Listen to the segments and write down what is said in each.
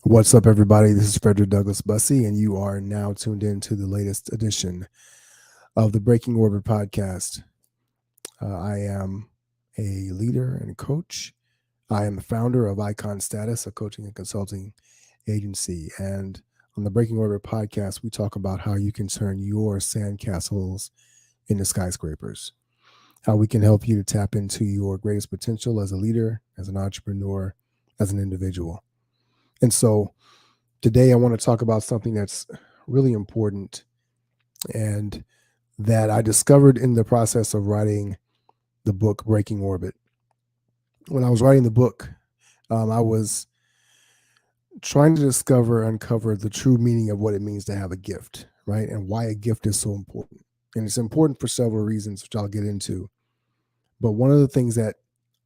What's up, everybody? This is Frederick Douglass Bussey, and you are now tuned in to the latest edition of the Breaking Orbit podcast. I am a leader and coach. I am the founder of Icon Status, a coaching and consulting agency. And on the Breaking Orbit podcast, we talk about how you can turn your sandcastles into skyscrapers, how we can help you to tap into your greatest potential as a leader, as an entrepreneur, as an individual. And so, today, I want to talk about something that's really important and that I discovered in the process of writing the book Breaking Orbit. When I was writing the book, I was trying to uncover the true meaning of what it means to have a gift, right? And why a gift is so important. And it's important for several reasons, which I'll get into. But one of the things that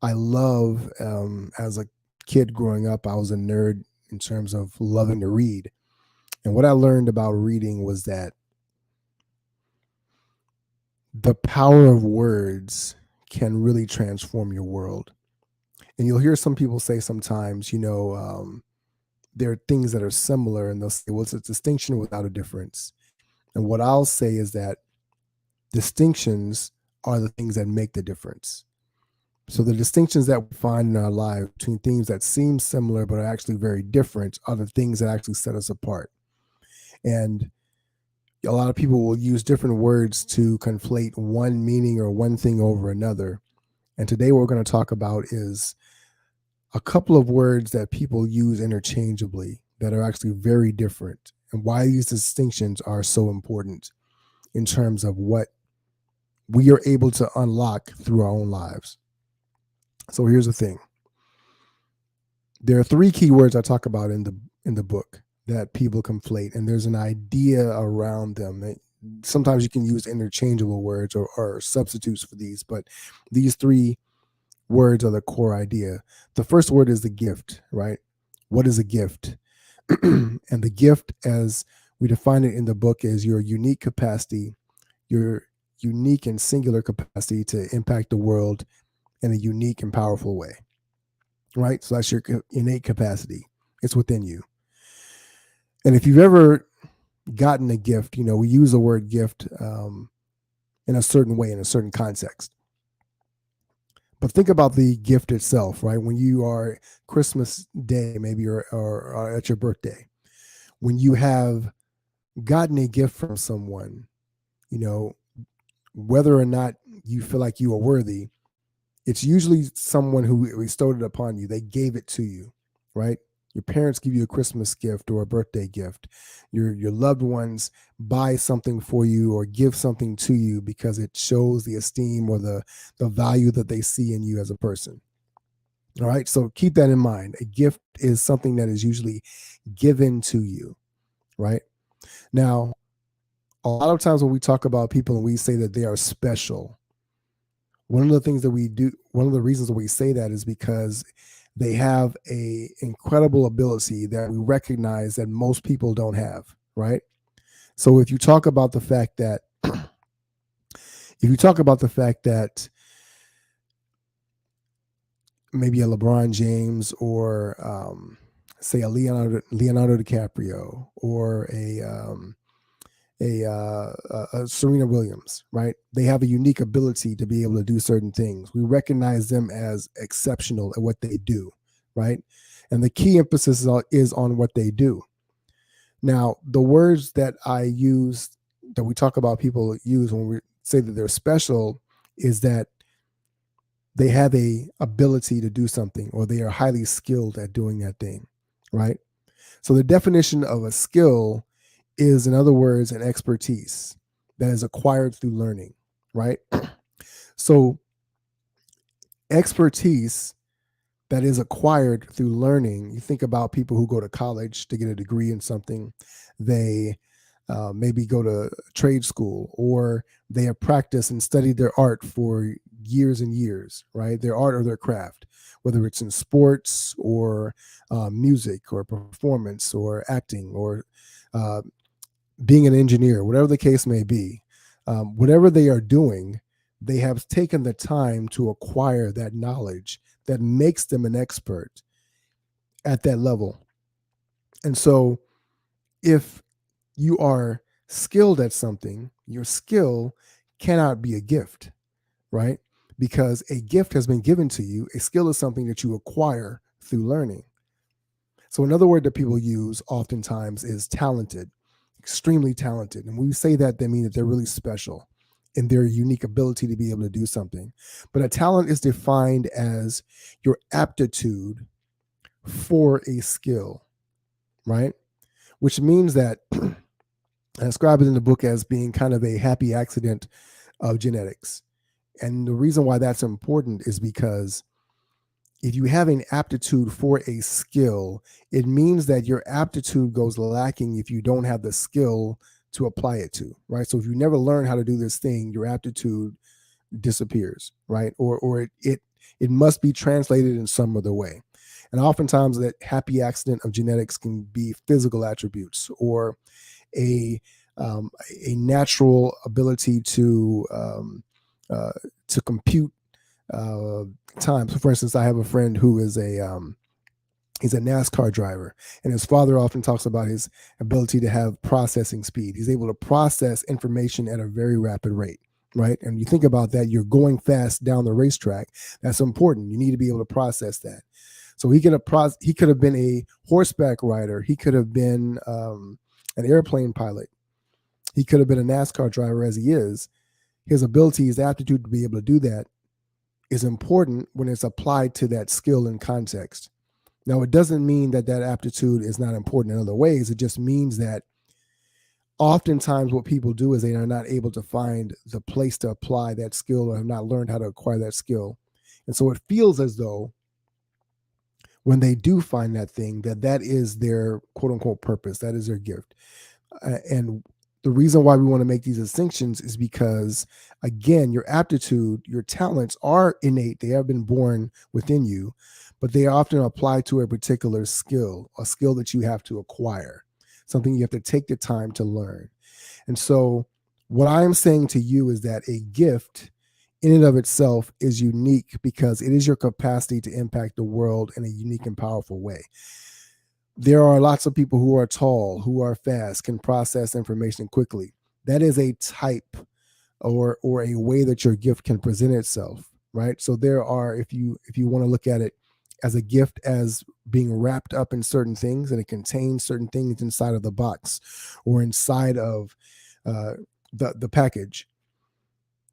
I love as a kid growing up, I was a nerd in terms of loving to read. And what I learned about reading was that the power of words can really transform your world. And you'll hear some people say sometimes, there are things that are similar, and they'll say, well, it's a distinction without a difference. And what I'll say is that distinctions are the things that make the difference. So the distinctions that we find in our lives between things that seem similar but are actually very different are the things that actually set us apart. And a lot of people will use different words to conflate one meaning or one thing over another. And today what we're going to talk about is a couple of words that people use interchangeably that are actually very different, and why these distinctions are so important in terms of what we are able to unlock through our own lives. So here's the thing. There are three key words I talk about in the book that people conflate, and there's an idea around them. Sometimes you can use interchangeable words or substitutes for these, but these three words are the core idea. The first word is the gift, right? What is a gift? And the gift, as we define it in the book, is your unique capacity, your unique and singular capacity to impact the world in a unique and powerful way, right? So that's your innate capacity. It's within you. And if you've ever gotten a gift, we use the word gift in a certain way, in a certain context. But think about the gift itself, right? When you are Christmas Day, maybe, or at your birthday, when you have gotten a gift from someone, whether or not you feel like you are worthy, it's usually someone who bestowed it upon you. They gave it to you, right? Your parents give you a Christmas gift or a birthday gift. Your loved ones buy something for you or give something to you because it shows the esteem or the value that they see in you as a person. All right. So keep that in mind. A gift is something that is usually given to you, right? Now, a lot of times when we talk about people and we say that they are special, one of the things that we do, one of the reasons that we say that is because they have a incredible ability that we recognize that most people don't have, right? So if you talk about the fact that maybe a LeBron James or say a Leonardo DiCaprio or a Serena Williams, right? They have a unique ability to be able to do certain things. We recognize them as exceptional at what they do, right? And the key emphasis is on what they do. Now, the words that I use, that we talk about people use when we say that they're special, is that they have a ability to do something, or they are highly skilled at doing that thing, right? So the definition of a skill is, in other words, an expertise that is acquired through learning, right? So expertise that is acquired through learning, you think about people who go to college to get a degree in something, they maybe go to trade school, or they have practiced and studied their art for years and years, right? Their art or their craft, whether it's in sports or music or performance or acting or being an engineer, whatever the case may be, whatever they are doing, they have taken the time to acquire that knowledge that makes them an expert at that level. And so if you are skilled at something, your skill cannot be a gift, right? Because a gift has been given to you. A skill is something that you acquire through learning. So another word that people use oftentimes is talented, extremely talented. And when we say that, they mean that they're really special in their unique ability to be able to do something. But a talent is defined as your aptitude for a skill, right? Which means that I describe it in the book as being kind of a happy accident of genetics. And the reason why that's important is because if you have an aptitude for a skill, it means that your aptitude goes lacking if you don't have the skill to apply it to, right? So if you never learn how to do this thing, your aptitude disappears, right? Or it must be translated in some other way. And oftentimes that happy accident of genetics can be physical attributes or a um, a natural ability uh, to compute uh, time. So, for instance, I have a friend who is he's a NASCAR driver, and his father often talks about his ability to have processing speed. He's able to process information at a very rapid rate, right? And you think about that, you're going fast down the racetrack. That's important. You need to be able to process that. So he could have been a horseback rider. He could have been an airplane pilot. He could have been a NASCAR driver as he is. His ability, his aptitude to be able to do that is important when it's applied to that skill and context. Now, it doesn't mean that that aptitude is not important in other ways. It just means that oftentimes what people do is they are not able to find the place to apply that skill or have not learned how to acquire that skill. And so it feels as though when they do find that thing, that that is their quote unquote purpose, that is their gift. And the reason why we want to make these distinctions is because, again, your aptitude, your talents are innate. They have been born within you, but they often apply to a particular skill, a skill that you have to acquire, something you have to take the time to learn. And so, what I'm saying to you is that a gift in and of itself is unique because it is your capacity to impact the world in a unique and powerful way. There are lots of people who are tall, who are fast, can process information quickly. That is a type or a way that your gift can present itself, right? So there are, if you want to look at it as a gift as being wrapped up in certain things, and it contains certain things inside of the box or inside of uh, the package.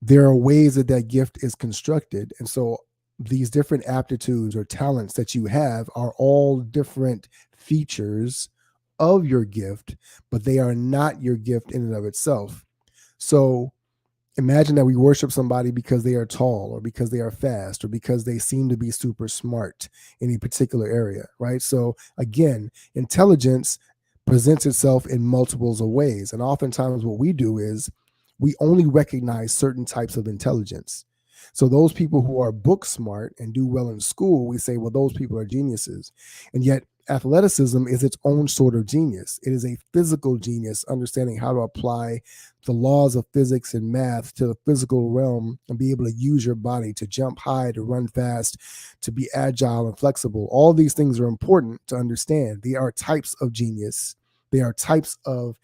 There are ways that that gift is constructed, and so these different aptitudes or talents that you have are all different features of your gift, but they are not your gift in and of itself. So imagine that we worship somebody because they are tall or because they are fast or because they seem to be super smart in a particular area, right? So again, intelligence presents itself in multiples of ways. And oftentimes what we do is we only recognize certain types of intelligence. So those people who are book smart and do well in school, we say, well, those people are geniuses. And yet athleticism is its own sort of genius. It is a physical genius, understanding how to apply the laws of physics and math to the physical realm and be able to use your body to jump high, to run fast, to be agile and flexible. All these things are important to understand. They are types of genius. They are types of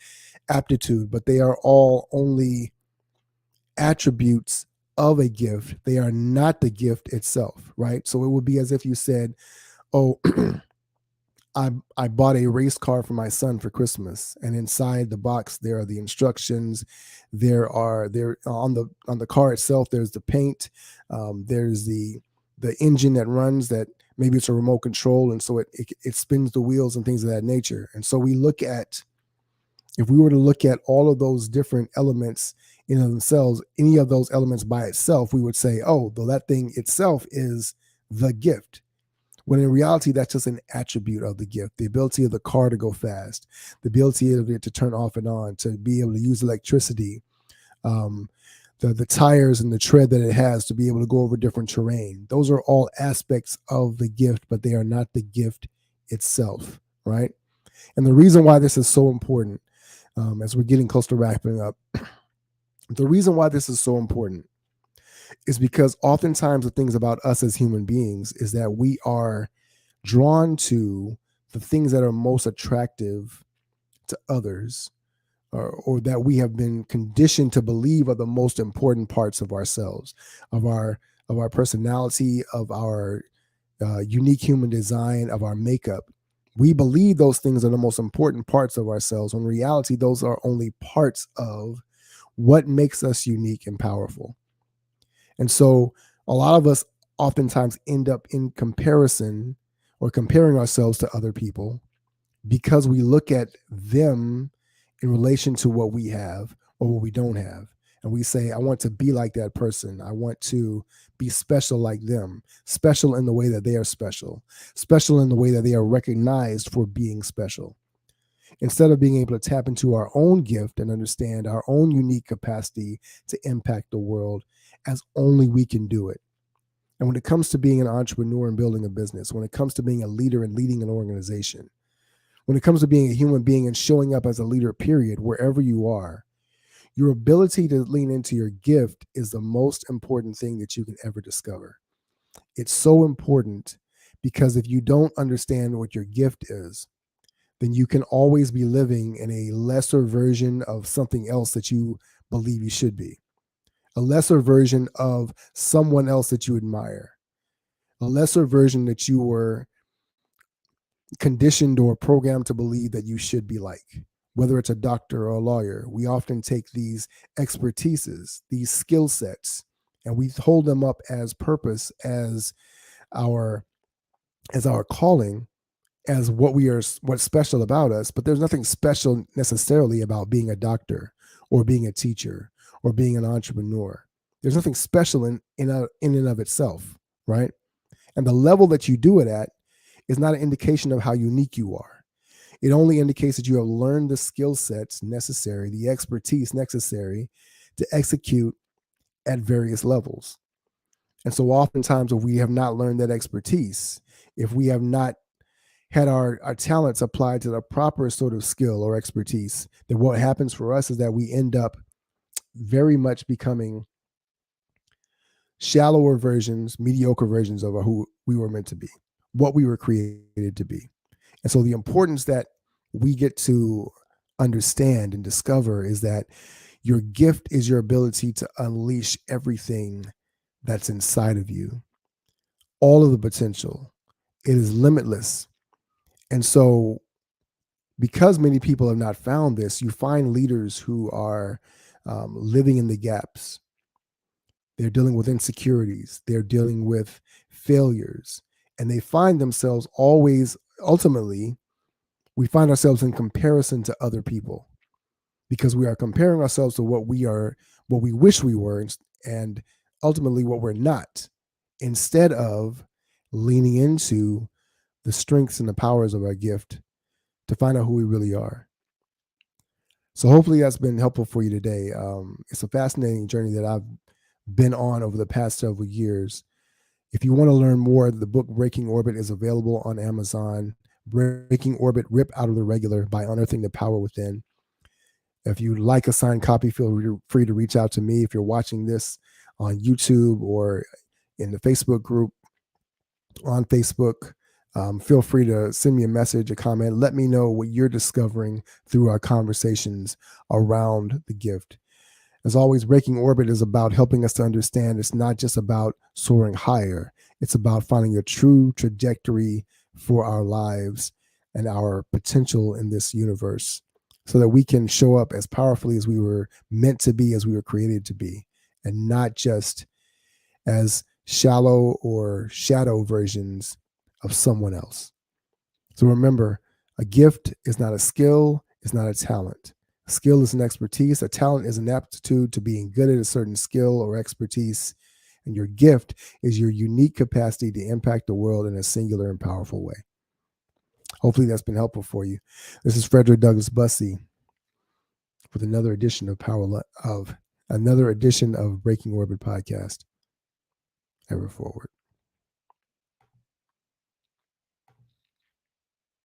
aptitude, but they are all only attributes of a gift. They are not the gift itself, right? So it would be as if you said, oh, I bought a race car for my son for Christmas, and inside the box there are the instructions. There on the car itself. There's the paint. There's the engine that runs that. Maybe it's a remote control, and so it spins the wheels and things of that nature. And so if we were to look at all of those different elements in themselves, any of those elements by itself, we would say, oh, though that thing itself is the gift. When in reality, that's just an attribute of the gift. The ability of the car to go fast, the ability of it to turn off and on, to be able to use electricity, the tires and the tread that it has to be able to go over different terrain. Those are all aspects of the gift, but they are not the gift itself, right? And the reason why this is so important, as we're getting close to wrapping up, the reason why this is so important is because oftentimes the things about us as human beings is that we are drawn to the things that are most attractive to others, or that we have been conditioned to believe are the most important parts of ourselves, of our of our personality, of our unique human design, of our makeup. We believe those things are the most important parts of ourselves. When in reality, those are only parts of what makes us unique and powerful. And so a lot of us oftentimes end up in comparison or comparing ourselves to other people because we look at them in relation to what we have or what we don't have. And we say, I want to be like that person. I want to be special like them, special in the way that they are special, special in the way that they are recognized for being special. Instead of being able to tap into our own gift and understand our own unique capacity to impact the world as only we can do it. And when it comes to being an entrepreneur and building a business, when it comes to being a leader and leading an organization, when it comes to being a human being and showing up as a leader, period, wherever you are, your ability to lean into your gift is the most important thing that you can ever discover. It's so important because if you don't understand what your gift is, then you can always be living in a lesser version of something else that you believe you should be, a lesser version of someone else that you admire, a lesser version that you were conditioned or programmed to believe that you should be like. Whether it's a doctor or a lawyer, we often take these expertises, these skill sets, and we hold them up as purpose, our as our calling, as what we are, what's special about us. But there's nothing special necessarily about being a doctor or being a teacher or being an entrepreneur. There's nothing special in and of itself, right? And the level that you do it at is not an indication of how unique you are. It only indicates that you have learned the skill sets necessary, the expertise necessary to execute at various levels. And so oftentimes if we have not learned that expertise, if we have not had our talents applied to the proper sort of skill or expertise, then what happens for us is that we end up very much becoming shallower versions, mediocre versions of who we were meant to be, what we were created to be. And so the importance that we get to understand and discover is that your gift is your ability to unleash everything that's inside of you, all of the potential. It is limitless. And so, because many people have not found this, you find leaders who are living in the gaps. They're dealing with insecurities, they're dealing with failures, and they find themselves always, ultimately, we find ourselves in comparison to other people because we are comparing ourselves to what we are, what we wish we were, and ultimately what we're not, instead of leaning into the strengths and the powers of our gift to find out who we really are. So hopefully that's been helpful for you today. It's a fascinating journey that I've been on over the past several years. If you want to learn more, the book Breaking Orbit is available on Amazon. Breaking Orbit, Rip Out of the Regular by Unearthing the Power Within. If you'd like a signed copy, feel free to reach out to me. If you're watching this on YouTube or in the Facebook group on Facebook, feel free to send me a message, a comment. Let me know what you're discovering through our conversations around the gift. As always, Breaking Orbit is about helping us to understand it's not just about soaring higher. It's about finding a true trajectory for our lives and our potential in this universe so that we can show up as powerfully as we were meant to be, as we were created to be, and not just as shallow or shadow versions of someone else. So remember, a gift is not a skill, it's not a talent. A skill is an expertise. A talent is an aptitude to being good at a certain skill or expertise. And your gift is your unique capacity to impact the world in a singular and powerful way. Hopefully that's been helpful for you. This is Frederick Douglass Bussey with another edition of another edition of Breaking Orbit podcast. Ever forward.